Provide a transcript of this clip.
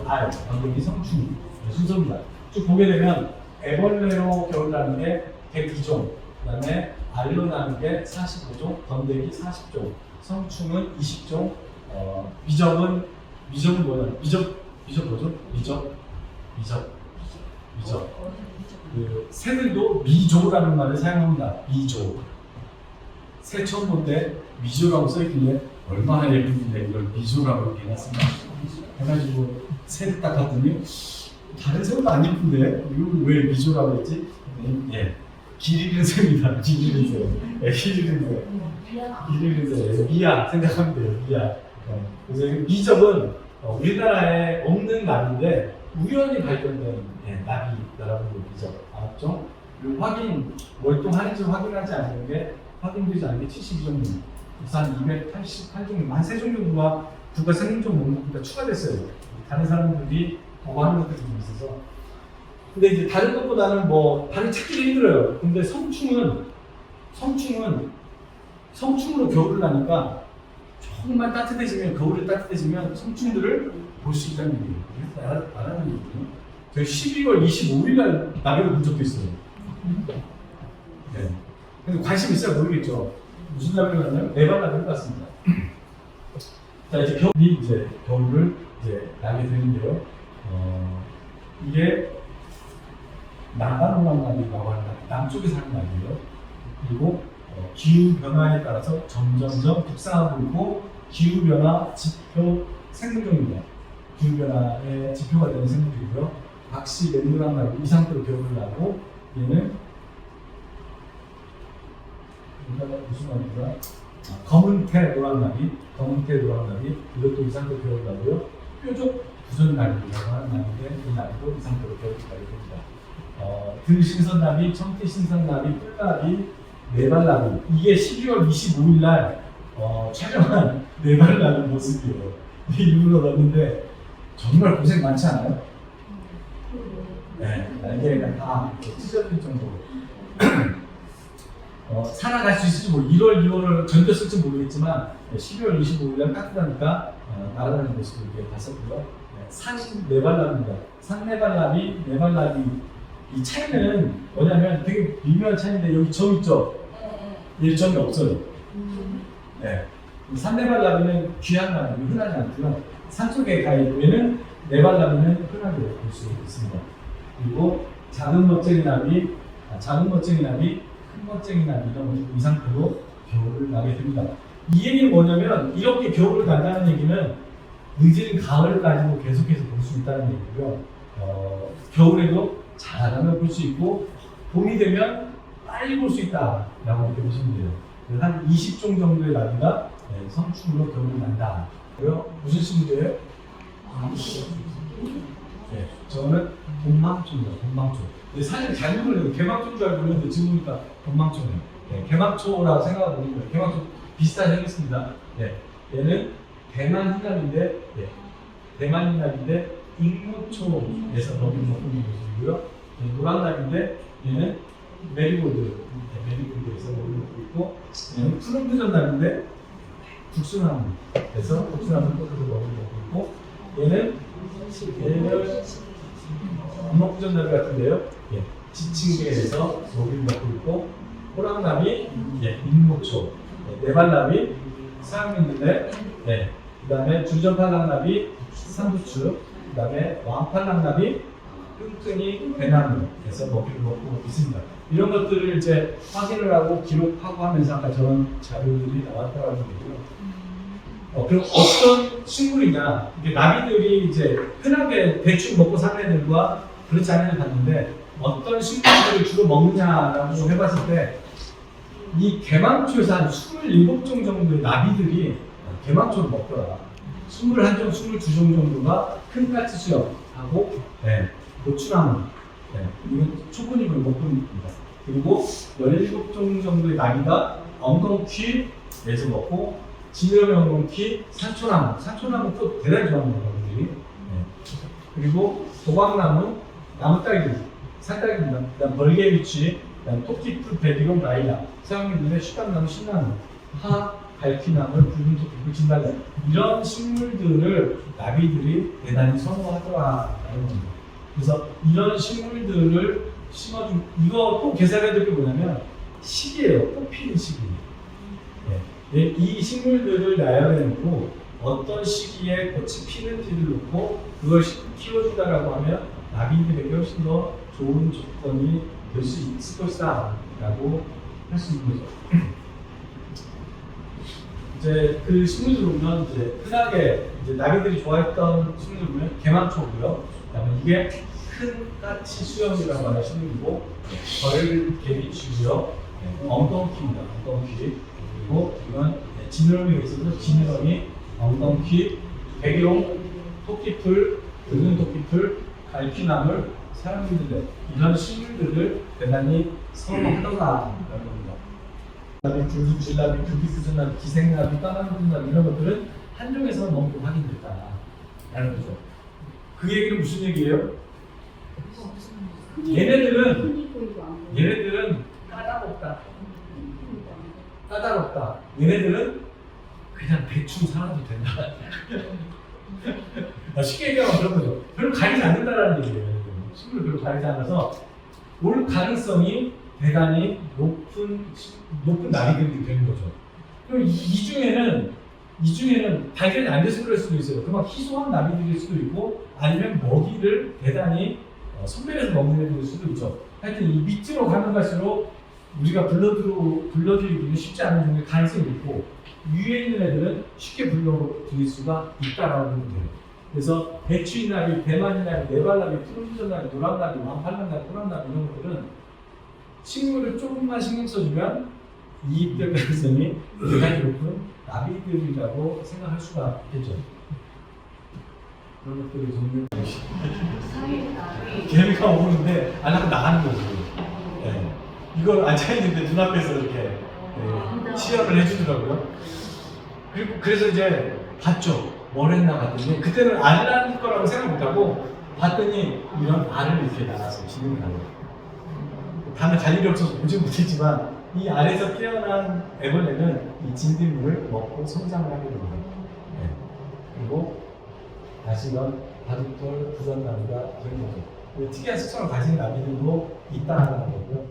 알, 건더기, 성충 순서입니다. 쭉 보게 되면 애벌레로 겨울 나는 게 102종, 그 다음에 알로 나는 게 45종, 건더기 40종, 성충은 20종, 미적은 뭐냐? 미적 뭐죠? 미적. 그 새들도 미조라는 말을 사용합니다. 미조. 새 처음 볼 때 미조라고 써있길래 얼마나 예쁜데 이걸 미조라고 이렇게 해놨습니다. 해가지고 새를 딱 봤더니 다른 새도 안 예쁜데 이걸 왜 미조라고 했지? 예, 길 잃은 새입니다. 길 잃은 새. 예, 길 잃은 새. 미야 생각하면 돼요. 미야. 그래서 미적은 우리나라에 없는 나비인데 우연히 발견된 나비라고 미적. 알았죠? 그리고 월동하는지 확인하지 않는 게 확인되지 않는 게 72종류. 그래서 한 288종류, 한 3종 정도가 국가 생존 목록보다 추가됐어요. 다른 사람들이 보고하는 것들이 좀 있어서. 근데 이제 다른 것보다는 다른 찾기도 힘들어요. 근데 성충으로 겨울을 나니까 조금만 따뜻해지면, 겨울이 따뜻해지면 성충들을 볼 수 있다는 얘기예요. 그래서 말하는 얘기예요. 저희 12월 25일 날 나비를 본 적도 있어요. 네. 근데 관심 있어야 모르겠죠. 무슨 나비를 봤냐면 네발 나비를 봤습니다. 자, 이제 겨울을 나게 되는데요. 이게 나가노랑나비라고 하는 나비, 남쪽에 사는 나비예요. 그리고 기후 변화에 따라서 점점점 북상하고 있고, 기후 변화 지표 생물종입니다. 기후 변화의 지표가 되는 생물이고요. 박씨 랜드랑나비 이 상태로 겨울을 나고, 얘는 무슨 나비가? 검은태 노랑나비, 이것도 이 상태로 겨울 나고요. 뾰족 부전나비라고 하는 나비인데 이 나비도 이 상태로 겨울 나게 됩니다. 들신선나비, 청태신선나비, 뿔나비, 네발나비, 이게 12월 25일 날 촬영한 네발나비 모습이에요. 일부러 넣었는데 정말 고생 많지 않아요? 네, 날개가 다 찢어질 정도로 살아갈 수 있을지 1월, 2월을 견뎠을지 모르겠지만 12월 25일 날 따뜻하니까 날아다니는 모습을 이렇게 봤었고요. 산 네발나비입니다. 산 네발나비, 이 차이는 뭐냐면 되게 미묘한 차이인데 여기 점 있죠? 일점이 없어요. 네. 산네발나비는 귀한 나비, 흔하지 않고요. 산속에 가 있고 얘는 네발나비는 흔하게 볼 수 있습니다. 그리고 작은 멋쟁이 나비, 큰 멋쟁이 나비 이런 것들 이 상태로 겨울을 나게 됩니다. 이 얘기는 뭐냐면 이렇게 겨울을 간다는 얘기는 늦은 가을까지도 계속해서 볼 수 있다는 얘기고요. 겨울에도 잘하면 볼 수 있고 봄이 되면 빨리 볼 수 있다라고 보시면 돼요. 한 20종 정도의 나비가 성충으로 겨울을 난다. 무슨 친구예요? 네, 저는 봄망초입니다. 봄망초. 사실 잘못 몰라요. 개망초인 줄 알고 있는데 지금 보니까 봄망초네요. 개망초라고 생각하고 있는 거예요. 개망초 비슷하게 생겼습니다. 얘는 대만 흰나비인데, 잉무초에서 먹이를 먹고 있는 모습이고요. 노랑나비인데 얘는 메리골드에서 먹이를 먹고 있고, 얘는 푸른푸전나비인데 국수나무에서 국수나무를 꽂아서 먹이를 먹고 있고, 얘는 암목부전나비 같은데요. 지층계에서 먹이를 먹고 있고, 호랑나비, 민목초, 네발나비, 서양민들레, 그 다음에 줄전팔랑나비, 삼부추, 그 다음에 왕팔랑나비, 끈끈이 배나무에서 먹이를 먹고 있습니다. 이런 것들을 이제 확인을 하고 기록하고 하면서 아까 저런 자료들이 나왔다는 얘기고요. 그럼 어떤 식물이냐? 이게 나비들이 이제 흔하게 대충 먹고 사는 애들과 그렇지 않은 애를 봤는데 어떤 식물들을 주로 먹느냐라고 해봤을 때 이 개망초에서 한 27종 정도의 나비들이 개망초를 먹더라. 21종, 22종 정도가 큰 까치수염하고 고추나무, 이건 초코잎을 먹고 있습니다. 그리고 17종 정도의 나비가 엉겅퀴에서 먹고 진여의 엉겅퀴, 산초나무 또 대단히 좋아합니다. 그리고 도박나무, 나무딸기, 산딸기입니다. 그다음 벌개위치, 그다음 토끼풀, 베리곤, 라일락, 서양민들의 식감나무, 신나무, 갈퀴나물, 붉은 토끼풀, 진달래 이런 식물들을 나비들이 대단히 선호하더라라는 겁니다. 그래서 이런 식물들을 심어준 이거 또 계산해야 될 게 뭐냐면 시기예요. 꽃 피는 시기. 이 식물들을 나열해놓고 어떤 시기에 꽃이 피는지를 놓고 그걸 키워준다라고 하면 나비들에게 훨씬 더 좋은 조건이 될 수 있을 것이다 라고 할 수 있는 거죠. 이제 그 식물들 보면 이제 흔하게 이제 나비들이 좋아했던 식물들 보면 개망초고요. 그다음에 이게 큰 까치 수염이라고 하는 식물이고 벌개비치고요. 엉겅퀴입니다. 엉겅퀴. 그리고 이건 지느러미가 있어서 지느러미, 엉겅퀴, 백용, 토끼풀, 붉은 토끼풀, 갈퀴나물, 사랑들레 이런 식물들을 대단히 선호하더라라는 겁니다. 붉은질나비, 규기구전나비, 기생나비, 까만구전나비 이런 것들은 한종에서 너무 확인됐다라는 거죠. 그 얘기는 무슨 얘기예요? 얘네들은 까다롭다. 까다롭다. 얘네들은 그냥 대충 살아도 된다. 쉽게 얘기하면 그런 거죠. 별로 가리지 않는다라는 얘기예요. 식물을 별로 가리지 않아서 올 가능성이 대단히 높은 나비들이 되는 거죠. 그럼 이 중에는 발견이 안 돼서 그럴 수도 있어요. 그만 희소한 나비들일 수도 있고 아니면 먹이를 대단히 선별해서 먹는 애들일 수도 있죠. 하여튼 이 밑으로 가면 갈수록 우리가 불러들이기는 쉽지 않은 종의 가능성이 있고 위에 있는 애들은 쉽게 불러들일 수가 있다라고 보면 돼요. 그래서 배추이나비, 대만이나비, 네발나비, 푸른전나비, 노랑나비, 왕팔랑나비, 호랑나비 이런 것들은 식물을 조금만 신경 써주면 이입될 가능성이 대단히 높은 나비들이라고 생각할 수가 있겠죠. 그런 것들이 종류 개미가 오는데 안 하고 나가는 거죠. 네. 이걸 앉아있는데 눈앞에서 이렇게 시연을 해주더라고요. 그리고 그래서 이제 봤죠. 뭘 했나 봤더니 그때는 알을 낳을 거라고 생각 못하고 봤더니 이런 알을 이렇게 낳아서 지금은 안 해요. 다음에 갈 일이 없어서 보지 못했지만 이 알에서 깨어난 애벌레는 이 진딧물을 먹고 성장을 하게 됩니다. 네. 그리고 다시 이런 바둑돌, 부전나비가 되는 거죠. 특이한 특성을 가진 나비들도 있다는 거고요.